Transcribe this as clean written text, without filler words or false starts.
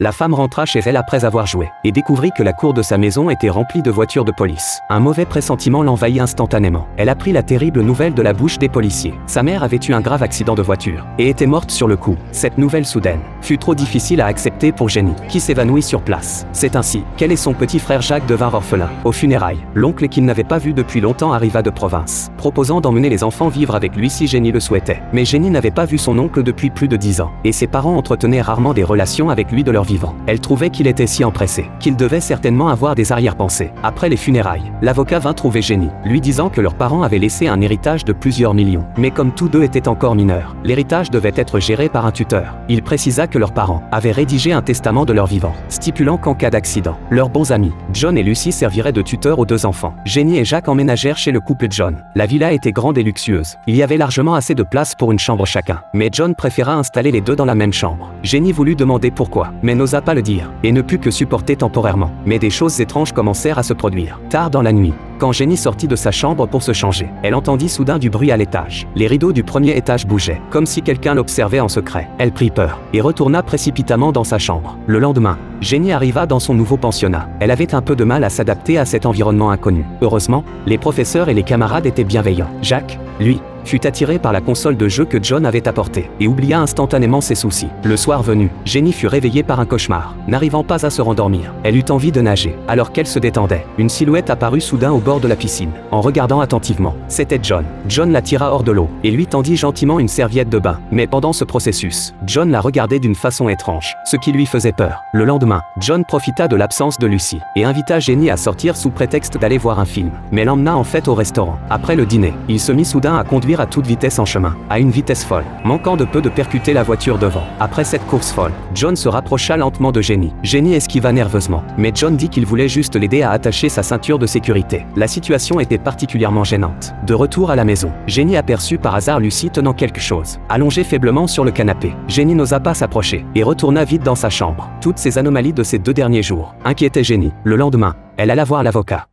La femme rentra chez elle après avoir joué, et découvrit que la cour de sa maison était remplie de voitures de police. Un mauvais pressentiment l'envahit instantanément. Elle apprit la terrible nouvelle de la bouche des policiers. Sa mère avait eu un grave accident de voiture, et était morte sur le coup. Cette nouvelle soudaine fut trop difficile à accepter pour Jenny, qui s'évanouit sur place. C'est ainsi qu'elle et son petit frère Jacques devinrent orphelins. Aux funérailles, l'oncle qu'il n'avait pas vu depuis longtemps arriva de province, proposant d'emmener les enfants vivre avec lui si Jenny le souhaitait. Mais Jenny n'avait pas vu son oncle depuis plus de 10 ans, et ses parents entretenaient rarement des relations avec lui de leur vivant. Elle trouvait qu'il était si empressé, qu'il devait certainement avoir des arrière-pensées. Après les funérailles, l'avocat vint trouver Jenny, lui disant que leurs parents avaient laissé un héritage de plusieurs millions. Mais comme tous deux étaient encore mineurs, l'héritage devait être géré par un tuteur. Il précisa que leurs parents avaient rédigé un testament de leur vivant, stipulant qu'en cas d'accident, leurs bons amis, John et Lucy serviraient de tuteurs aux deux enfants. Jenny et Jacques emménagèrent chez le couple John. La villa était grande et luxueuse. Il y avait largement assez de place pour une chambre chacun. Mais John préféra installer les deux dans la même chambre. Jenny voulut demander pourquoi, mais n'osa pas le dire, et ne put que supporter temporairement. Mais des choses étranges commencèrent à se produire. Tard dans la nuit, quand Jenny sortit de sa chambre pour se changer, elle entendit soudain du bruit à l'étage. Les rideaux du premier étage bougeaient, comme si quelqu'un l'observait en secret. Elle prit peur, et retourna précipitamment dans sa chambre. Le lendemain, Jenny arriva dans son nouveau pensionnat. Elle avait un peu de mal à s'adapter à cet environnement inconnu. Heureusement, les professeurs et les camarades étaient bienveillants. Jacques, lui, fut attiré par la console de jeu que John avait apportée, et oublia instantanément ses soucis. Le soir venu, Jenny fut réveillée par un cauchemar. N'arrivant pas à se rendormir, elle eut envie de nager. Alors qu'elle se détendait, une silhouette apparut soudain au bord de la piscine. En regardant attentivement, c'était John. John la tira hors de l'eau, et lui tendit gentiment une serviette de bain. Mais pendant ce processus, John la regardait d'une façon étrange, ce qui lui faisait peur. Le lendemain, John profita de l'absence de Lucy, et invita Jenny à sortir sous prétexte d'aller voir un film. Mais l'emmena en fait au restaurant. Après le dîner, il se mit soudain à conduire à toute vitesse en chemin, à une vitesse folle, manquant de peu de percuter la voiture devant. Après cette course folle, John se rapprocha lentement de Jenny. Jenny esquiva nerveusement, mais John dit qu'il voulait juste l'aider à attacher sa ceinture de sécurité. La situation était particulièrement gênante. De retour à la maison, Jenny aperçut par hasard Lucy tenant quelque chose, allongée faiblement sur le canapé. Jenny n'osa pas s'approcher, et retourna vite dans sa chambre. Toutes ces anomalies de ces 2 derniers jours inquiétaient Jenny. Le lendemain, elle alla voir l'avocat.